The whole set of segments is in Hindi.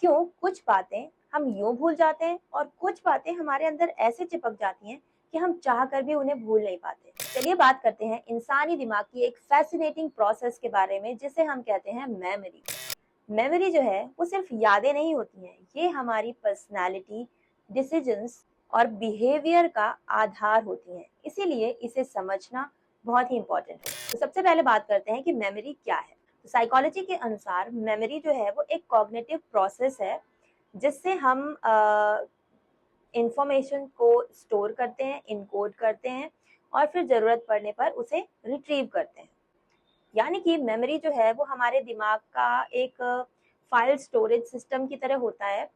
क्यों कुछ बातें हम यूं भूल जाते हैं और कुछ बातें हमारे अंदर ऐसे चिपक जाती हैं कि हम चाह कर भी उन्हें भूल नहीं पाते। चलिए बात करते हैं इंसानी दिमाग की एक फैसिनेटिंग प्रोसेस के बारे में जिसे हम कहते हैं मेमोरी। मेमोरी जो है वो सिर्फ यादें नहीं होती हैं, ये हमारी पर्सनालिटी, डिसीजंस और बिहेवियर का आधार होती हैं। इसीलिए इसे समझना बहुत ही इम्पोर्टेंट है। तो सबसे पहले बात करते हैं कि मेमोरी क्या है। तो साइकोलॉजी के अनुसार मेमोरी जो है वो एक कॉग्निटिव प्रोसेस है जिससे हम इंफॉर्मेशन को स्टोर करते हैं, इनकोड करते हैं और फिर ज़रूरत पड़ने पर उसे रिट्रीव करते हैं। यानी कि मेमोरी जो है वो हमारे दिमाग का एक फाइल स्टोरेज सिस्टम की तरह होता है,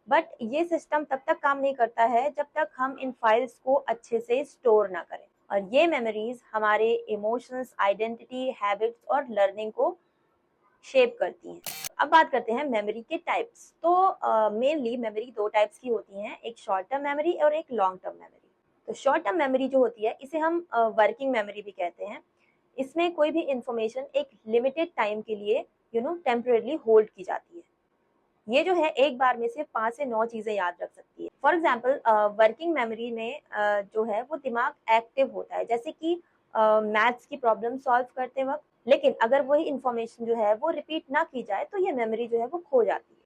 बट ये सिस्टम तब तक काम नहीं करता है जब तक हम इन फाइल्स को अच्छे से स्टोर ना करें। और ये मेमोरीज हमारे इमोशंस, आइडेंटिटी, हैबिट्स और लर्निंग को शेप करती हैं। अब बात करते हैं मेमोरी के टाइप्स। तो मेनली मेमोरी दो टाइप्स की होती हैं, एक शॉर्ट टर्म मेमोरी और एक लॉन्ग टर्म मेमोरी। तो शॉर्ट टर्म मेमोरी जो होती है इसे हम वर्किंग मेमोरी भी कहते हैं। इसमें कोई भी इंफॉर्मेशन एक लिमिटेड टाइम के लिए टेम्परेली होल्ड की जाती है। ये जो है एक बार में सिर्फ 5 से 9 चीजें याद रख सकती है। फॉर एग्जाम्पल वर्किंग मेमोरी में जो है वो दिमाग एक्टिव होता है, जैसे कि मैथ्स की प्रॉब्लम सॉल्व करते वक्त। लेकिन अगर वही इंफॉर्मेशन जो है वो रिपीट ना की जाए तो ये मेमोरी जो है वो खो जाती है।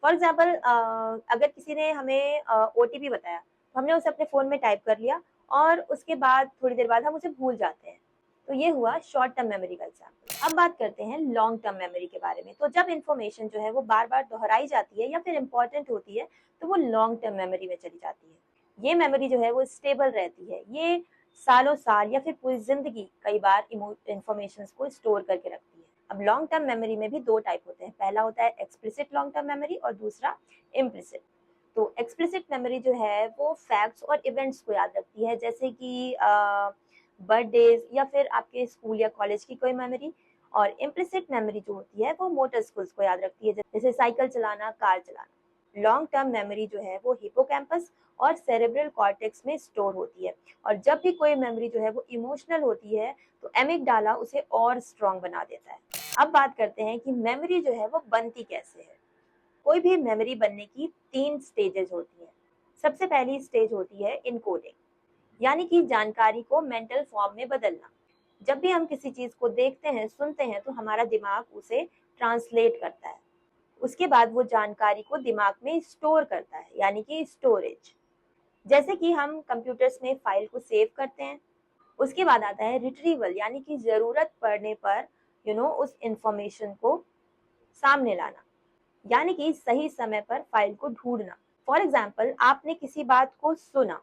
फॉर एग्जाम्पल अगर किसी ने हमें ओटीपी बताया तो हमने उसे अपने फोन में टाइप कर लिया और उसके बाद थोड़ी देर बाद हम उसे भूल जाते हैं। तो ये हुआ शॉर्ट टर्म मेमोरी का एग्जाम्पल। अब बात करते हैं लॉन्ग टर्म मेमोरी के बारे में। तो जब इन्फॉर्मेशन जो है वो बार बार दोहराई जाती है या फिर इम्पोर्टेंट होती है तो वो लॉन्ग टर्म मेमोरी में चली जाती है। ये मेमोरी जो है वो स्टेबल रहती है, ये सालों साल या फिर पूरी जिंदगी कई बार इंफॉर्मेशन को स्टोर करके रखती है। अब लॉन्ग टर्म मेमोरी में भी दो टाइप होते हैं, पहला होता है एक्सप्लिसिट लॉन्ग टर्म मेमोरी और दूसरा इम्प्लिसिट। तो एक्सप्लिसिट मेमोरी जो है वो फैक्ट्स और इवेंट्स को याद रखती है, जैसे कि बर्थडेज या फिर आपके स्कूल या कॉलेज की कोई मेमोरी। और इम्प्लिसिट मेमोरी जो होती है वो मोटर स्किल्स को याद रखती है, जैसे साइकिल चलाना, कार चलाना। लॉन्ग टर्म मेमोरी जो है वो हिपोकैम्पस और सेरेब्रल कॉर्टेक्स में स्टोर होती है। और जब भी कोई मेमोरी जो है वो इमोशनल होती है तो एमिगडाला उसे और स्ट्रॉन्ग बना देता है। अब बात करते हैं कि मेमोरी जो है वो बनती कैसे है। कोई भी मेमोरी बनने की 3 स्टेजेस होती हैं। सबसे पहली स्टेज होती है इनकोडिंग, यानी कि जानकारी को मेंटल फॉर्म में बदलना। जब भी हम किसी चीज को देखते हैं, सुनते हैं तो हमारा दिमाग उसे ट्रांसलेट करता है। उसके बाद वो जानकारी को दिमाग में स्टोर करता है, यानी कि स्टोरेज। जैसे कि हम कंप्यूटर्स में फाइल को सेव करते हैं। उसके बाद आता है रिट्रीवल, यानी कि जरूरत पड़ने पर उस इंफॉर्मेशन को सामने लाना, यानी कि सही समय पर फाइल को ढूंढना। फॉर एग्जाम्पल, आपने किसी बात को सुना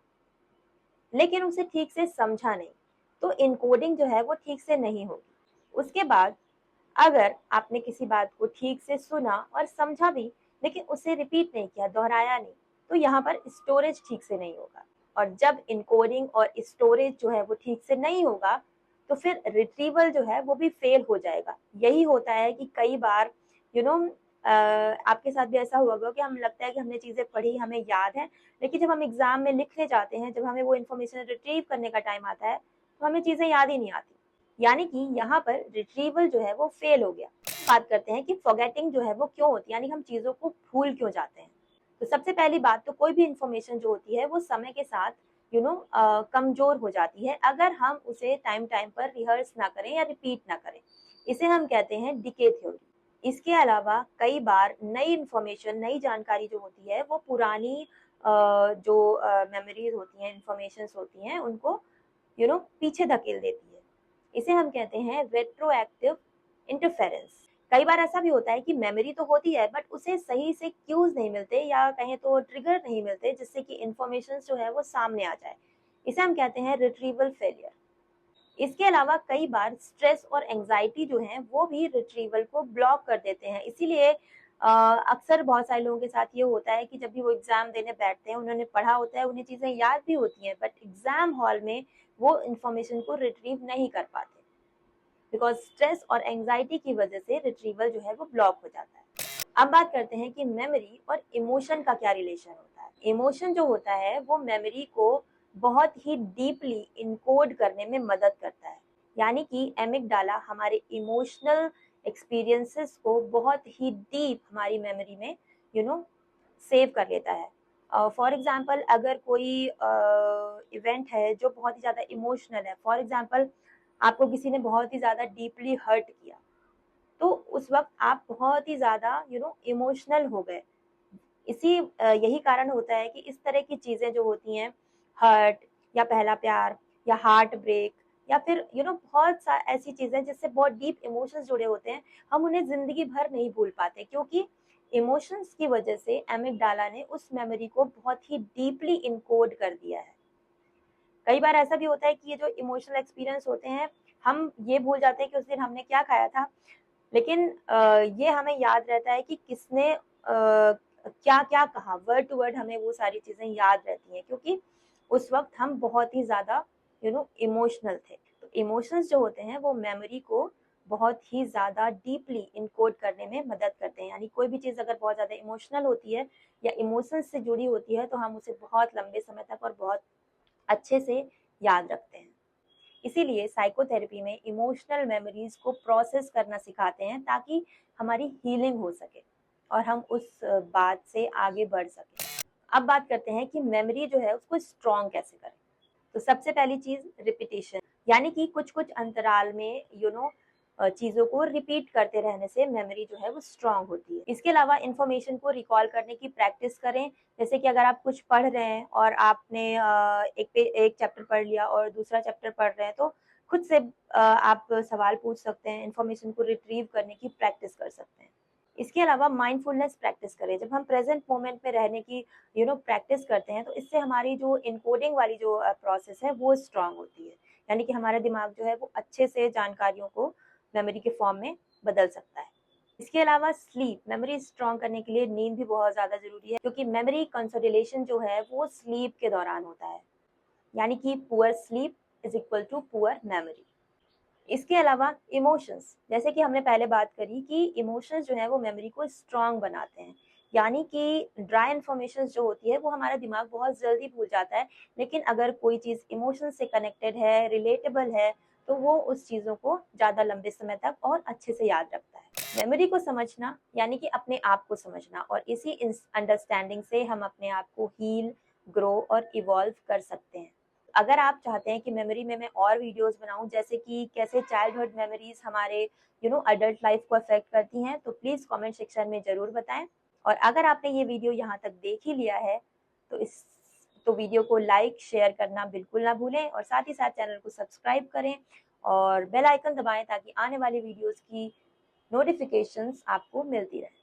लेकिन उसे ठीक से समझा नहीं, तो इनकोडिंग जो है वो ठीक से नहीं होगी। उसके बाद अगर आपने किसी बात को ठीक से सुना और समझा भी, लेकिन उसे रिपीट नहीं किया, दोहराया नहीं, तो यहाँ पर स्टोरेज ठीक से नहीं होगा। और जब इनकोडिंग और स्टोरेज जो है वो ठीक से नहीं होगा तो फिर रिट्रीवल जो है वो भी फेल हो जाएगा। यही होता है कि कई बार यू नो आपके साथ भी ऐसा हुआ होगा कि हम लगता है कि हमने चीजें पढ़ी, हमें याद है, लेकिन जब हम एग्जाम में लिखने जाते हैं, जब हमें वो इन्फॉर्मेशन रिट्रीव करने का टाइम आता है तो हमें चीजें याद ही नहीं आती। यानी कि यहाँ पर रिट्रीवल जो है वो फेल हो गया। बात करते हैं कि फॉरगेटिंग जो है वो क्यों होती है, यानी हम चीजों को भूल क्यों जाते हैं। तो सबसे पहली बात, तो कोई भी इंफॉर्मेशन जो होती है वो समय के साथ कमजोर हो जाती है अगर हम उसे टाइम टाइम पर रिहर्स ना करें या रिपीट ना करें। इसे हम कहते हैं डिके थ्योरी। इसके अलावा कई बार नई इंफॉर्मेशन, नई जानकारी जो होती है वो पुरानी जो मेमोरीज होती हैं, इंफॉर्मेशन होती हैं, उनको पीछे धकेल देती है। इसे हम कहते हैं रेट्रोएक्टिव इंटरफेरेंस। कई बार ऐसा भी होता है कि मेमोरी तो होती है बट उसे सही से क्यूज नहीं मिलते या कहें तो ट्रिगर नहीं मिलते जिससे कि इंफॉर्मेशन जो है वो सामने आ जाए। इसे हम कहते हैं रिट्रीवल फेलियर। इसके अलावा कई बार स्ट्रेस और एंजाइटी जो है वो भी रिट्रीवल को ब्लॉक कर देते हैं। इसीलिए अक्सर बहुत सारे लोगों के साथ ये होता है कि जब भी वो एग्जाम देने बैठते हैं, उन्होंने पढ़ा होता है, उन्हें चीजें याद भी होती हैं, बट एग्जाम हॉल में वो इंफॉर्मेशन को रिट्रीव नहीं कर पाते, बिकॉज स्ट्रेस और एंजाइटी की वजह से रिट्रीवल जो है वो ब्लॉक हो जाता है। अब बात करते हैं कि मेमोरी और इमोशन का क्या रिलेशन होता है। इमोशन जो होता है वो मेमोरी को बहुत ही डीपली इनकोड करने में मदद करता है, यानी कि एमिगडाला हमारे इमोशनल एक्सपीरियंसेस को बहुत ही डीप हमारी मेमोरी में सेव कर लेता है। फॉर एग्जांपल अगर कोई इवेंट है जो बहुत ही ज़्यादा इमोशनल है, फॉर एग्जांपल आपको किसी ने बहुत ही ज़्यादा डीपली हर्ट किया, तो उस वक्त आप बहुत ही ज़्यादा इमोशनल हो गए। यही कारण होता है कि इस तरह की चीज़ें जो होती हैं, हर्ट या पहला प्यार या हार्ट ब्रेक या फिर बहुत सा ऐसी चीज़ें जिससे बहुत डीप इमोशंस जुड़े होते हैं, हम उन्हें ज़िंदगी भर नहीं भूल पाते, क्योंकि इमोशंस की वजह से एमिगडाला ने उस मेमोरी को बहुत ही डीपली इनकोड कर दिया है। कई बार ऐसा भी होता है कि ये जो इमोशनल एक्सपीरियंस होते हैं, हम ये भूल जाते हैं कि उस दिन हमने क्या खाया था, लेकिन ये हमें याद रहता है कि किसने क्या क्या कहा, वर्ड टू वर्ड हमें वो सारी चीजें याद रहती हैं, क्योंकि उस वक्त हम बहुत ही ज्यादा इमोशनल थे। तो इमोशंस जो होते हैं वो मेमोरी को बहुत ही ज्यादा डीपली इनकोड करने में मदद करते हैं। यानी कोई भी चीज अगर बहुत ज्यादा इमोशनल होती है या इमोशंस से जुड़ी होती है, तो हम उसे बहुत लंबे समय तक और बहुत अच्छे से याद रखते हैं। इसीलिए साइकोथेरेपी में इमोशनल मेमोरीज को प्रोसेस करना सिखाते हैं, ताकि हमारी हीलिंग हो सके और हम उस बात से आगे बढ़ सके। अब बात करते हैं कि मेमोरी जो है उसको स्ट्रॉन्ग कैसे करें। तो सबसे पहली चीज रिपीटेशन, यानी कि कुछ कुछ अंतराल में चीजों को रिपीट करते रहने से मेमोरी जो है वो स्ट्रांग होती है। इसके अलावा इंफॉर्मेशन को रिकॉल करने की प्रैक्टिस करें। जैसे कि अगर आप कुछ पढ़ रहे हैं और आपने एक चैप्टर पढ़ लिया और दूसरा चैप्टर पढ़ रहे हैं, तो खुद से आप सवाल पूछ सकते हैं, इंफॉर्मेशन को रिट्रीव करने की प्रैक्टिस कर सकते हैं। इसके अलावा माइंडफुलनेस प्रैक्टिस करें। जब हम प्रेजेंट मोमेंट में रहने की प्रैक्टिस करते हैं, तो इससे हमारी जो इनकोडिंग वाली जो प्रोसेस है वो स्ट्रांग होती है। यानी कि हमारा दिमाग जो है वो अच्छे से जानकारियों को मेमोरी के फॉर्म में बदल सकता है। इसके अलावा स्लीप, मेमोरी स्ट्रांग करने के लिए नींद भी बहुत ज़्यादा ज़रूरी है, क्योंकि मेमोरी कंसोलिडेशन जो है वो स्लीप के दौरान होता है। यानी कि poor sleep is equal to poor memory. इसके अलावा इमोशंस, जैसे कि हमने पहले बात करी कि इमोशंस जो है वो मेमोरी को स्ट्रांग बनाते हैं। यानी कि ड्राई इन्फॉर्मेशन जो होती है वो हमारा दिमाग बहुत जल्दी भूल जाता है, लेकिन अगर कोई चीज़ इमोशन से कनेक्टेड है, रिलेटेबल है, तो वो उस चीज़ों को ज़्यादा लंबे समय तक और अच्छे से याद रखता है। मेमोरी को समझना यानी कि अपने आप को समझना, और इसी अंडरस्टैंडिंग से हम अपने आप को हील, ग्रो और इवॉल्व कर सकते हैं। अगर आप चाहते हैं कि मेमोरी में मैं और वीडियोस बनाऊं, जैसे कि कैसे चाइल्डहुड मेमोरीज हमारे अडल्ट लाइफ को अफेक्ट करती हैं, तो प्लीज़ कमेंट सेक्शन में ज़रूर बताएं। और अगर आपने ये वीडियो यहाँ तक देख ही लिया है, तो वीडियो को लाइक शेयर करना बिल्कुल ना भूलें, और साथ ही साथ चैनल को सब्सक्राइब करें और बेल आइकन दबाएं, ताकि आने वाली वीडियोस की नोटिफिकेशंस आपको मिलती रहे।